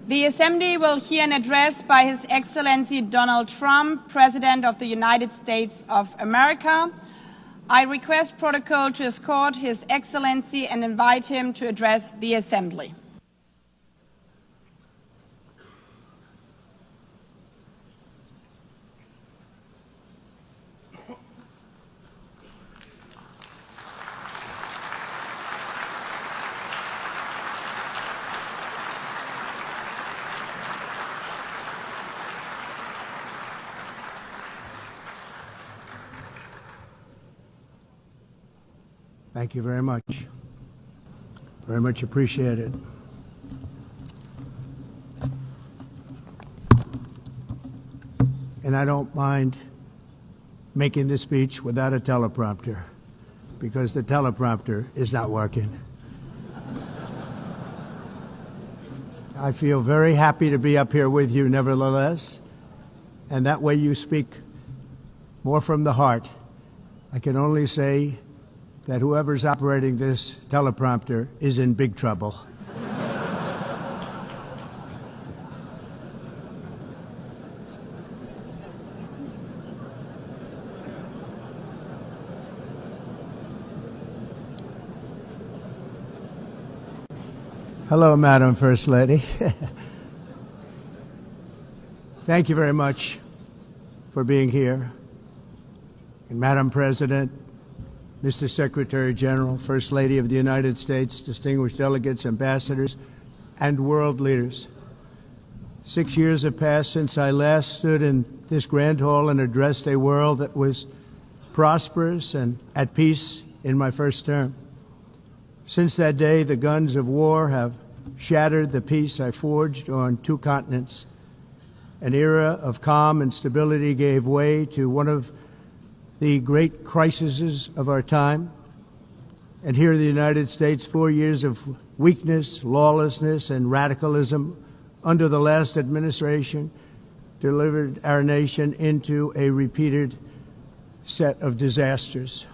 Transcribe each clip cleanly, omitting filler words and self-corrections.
The Assembly will hear an address by His Excellency Donald Trump, President of the United States of America. I request protocol to escort His Excellency and invite him to address the Assembly. Thank you very much. Very much appreciated. And I don't mind making this speech without a teleprompter, because the teleprompter is not working. I feel very happy to be up here with you nevertheless, and that way you speak more from the heart. I can only say that whoever's operating this teleprompter is in big trouble. Hello, Madam First Lady. Thank you very much for being here. And Madam President, Mr. Secretary General, First Lady of the United States, distinguished delegates, ambassadors, and world leaders. 6 years have passed since I last stood in this grand hall and addressed a world that was prosperous and at peace in my first term. Since that day, the guns of war have shattered the peace I forged on 2 continents. An era of calm and stability gave way to one of the great crises of our time. And here in the United States, 4 years of weakness, lawlessness, and radicalism under the last administration delivered our nation into a repeated set of disasters.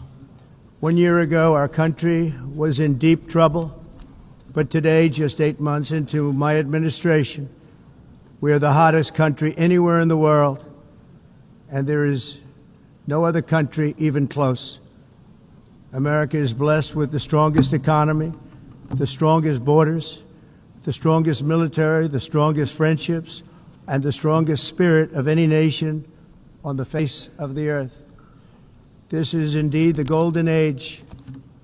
1 year ago, our country was in deep trouble, but today, just 8 months into my administration, we are the hottest country anywhere in the world, and there is no other country even close. America is blessed with the strongest economy, the strongest borders, the strongest military, the strongest friendships, and the strongest spirit of any nation on the face of the earth. This is indeed the golden age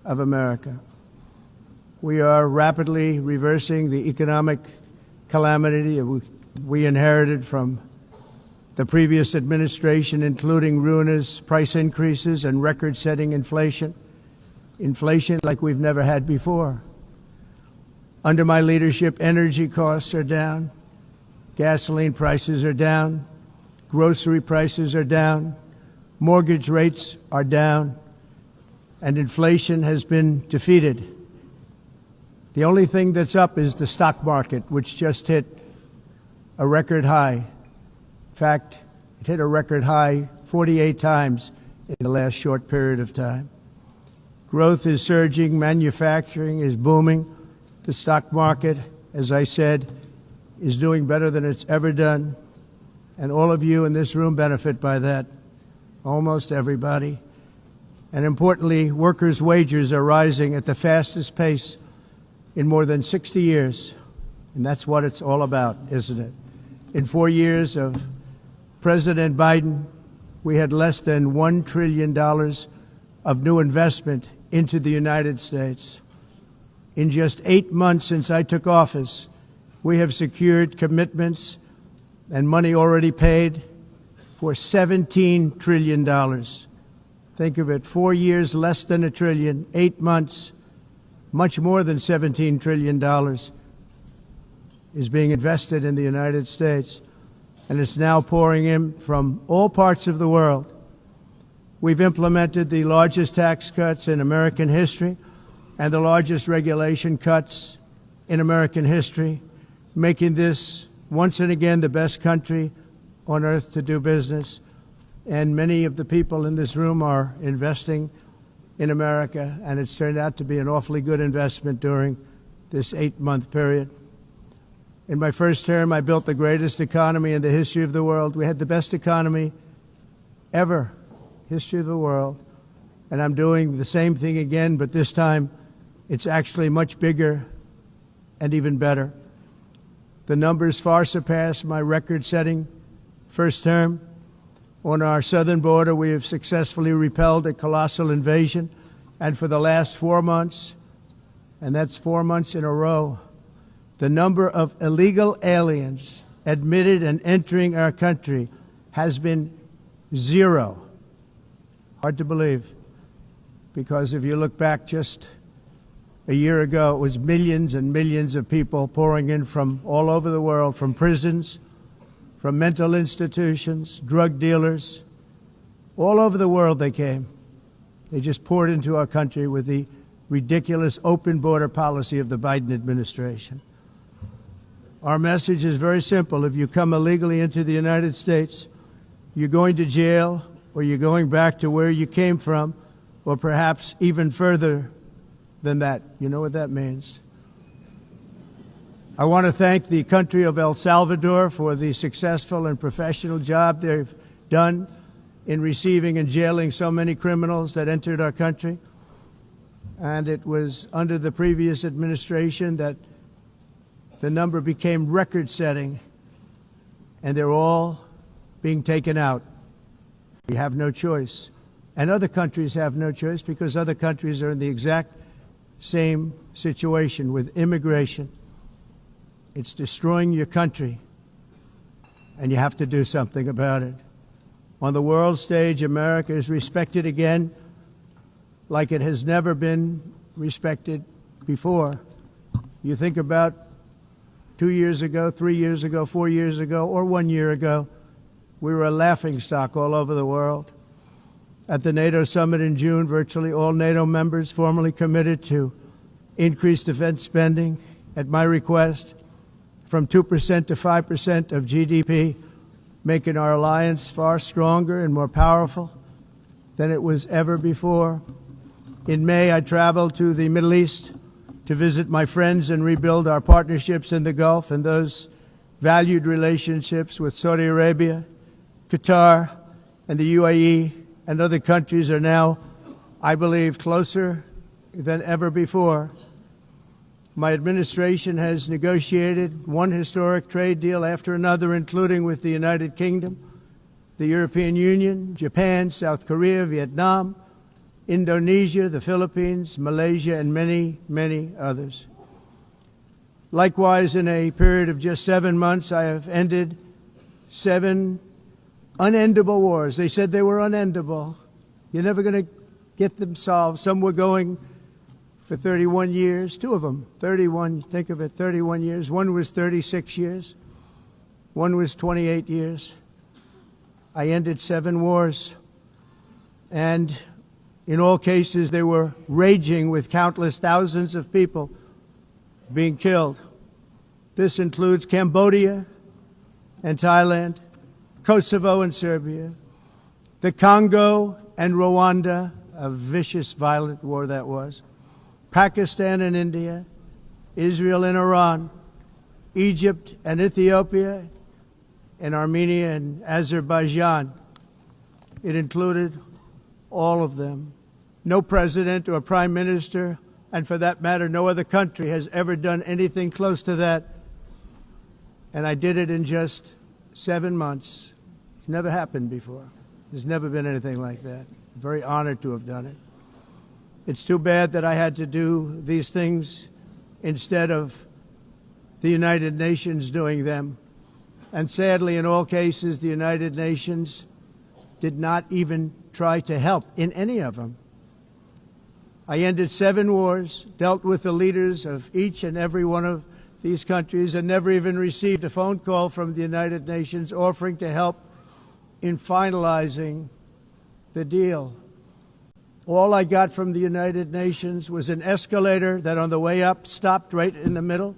of America. We are rapidly reversing the economic calamity we inherited from the previous administration, including ruinous price increases and record-setting inflation like we've never had before. Under my leadership, energy costs are down, gasoline prices are down, grocery prices are down, mortgage rates are down, and inflation has been defeated. The only thing that's up is the stock market, which just hit a record high. In fact, it hit a record high 48 times in the last short period of time. Growth is surging, manufacturing is booming. The stock market, as I said, is doing better than it's ever done. And all of you in this room benefit by that, almost everybody. And importantly, workers' wages are rising at the fastest pace in more than 60 years. And that's what it's all about, isn't it? In 4 years of President Biden, we had less than $1 trillion of new investment into the United States. In just 8 months since I took office, we have secured commitments and money already paid for $17 trillion. Think of it, 4 years, less than $1 trillion, 8 months, much more than $17 trillion is being invested in the United States. And it's now pouring in from all parts of the world. We've implemented the largest tax cuts in American history and the largest regulation cuts in American history, making this once and again the best country on earth to do business. And many of the people in this room are investing in America, and it's turned out to be an awfully good investment during this 8-month period. In my first term, I built the greatest economy in the history of the world. We had the best economy ever, history of the world. And I'm doing the same thing again, but this time it's actually much bigger and even better. The numbers far surpass my record-setting first term. On our southern border, we have successfully repelled a colossal invasion. And for the last 4 months, and that's 4 months in a row, the number of illegal aliens admitted and entering our country has been 0. Hard to believe, because if you look back just a year ago, it was millions and millions of people pouring in from all over the world, from prisons, from mental institutions, drug dealers. All over the world they came. They just poured into our country with the ridiculous open border policy of the Biden administration. Our message is very simple. If you come illegally into the United States, you're going to jail, or you're going back to where you came from, or perhaps even further than that. You know what that means. I want to thank the country of El Salvador for the successful and professional job they've done in receiving and jailing so many criminals that entered our country. And it was under the previous administration that the number became record-setting, and they're all being taken out. We have no choice. And other countries have no choice, because other countries are in the exact same situation with immigration. It's destroying your country, and you have to do something about it. On the world stage, America is respected again like it has never been respected before. You think about 2 years ago, 3 years ago, 4 years ago, or 1 year ago, we were a laughingstock all over the world. At the NATO summit in June, virtually all NATO members formally committed to increase defense spending, at my request, from 2% to 5% of GDP, making our alliance far stronger and more powerful than it was ever before. In May, I traveled to the Middle East to visit my friends and rebuild our partnerships in the Gulf and those valued relationships with Saudi Arabia, Qatar, and the UAE, and other countries are now, I believe, closer than ever before. My administration has negotiated one historic trade deal after another, including with the United Kingdom, the European Union, Japan, South Korea, Vietnam, Indonesia, the Philippines, Malaysia, and many, many others. Likewise, in a period of just 7 months, I have ended 7 unendable wars. They said they were unendable. You're never going to get them solved. Some were going for 31 years, 2 of them, 31, think of it, 31 years. One was 36 years. One was 28 years. I ended 7 wars. And in all cases, they were raging with countless thousands of people being killed. This includes Cambodia and Thailand, Kosovo and Serbia, the Congo and Rwanda, a vicious, violent war that was, Pakistan and India, Israel and Iran, Egypt and Ethiopia, and Armenia and Azerbaijan. It included all of them. No president or prime minister, and for that matter, no other country has ever done anything close to that. And I did it in just 7 months. It's never happened before. There's never been anything like that. I'm very honored to have done it. It's too bad that I had to do these things instead of the United Nations doing them. And sadly, in all cases, the United Nations did not even try to help in any of them. I ended 7 wars, dealt with the leaders of each and every one of these countries, and never even received a phone call from the United Nations offering to help in finalizing the deal. All I got from the United Nations was an escalator that on the way up stopped right in the middle.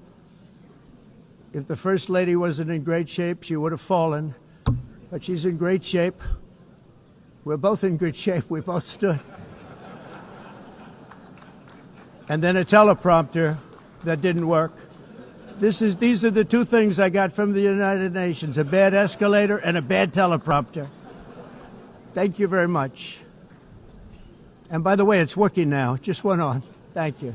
If the First Lady wasn't in great shape, she would have fallen. But she's in great shape. We're both in good shape. We both stood. And then a teleprompter that didn't work. These are the two things I got from the United Nations, a bad escalator and a bad teleprompter. Thank you very much. And by the way, it's working now. It just went on. Thank you.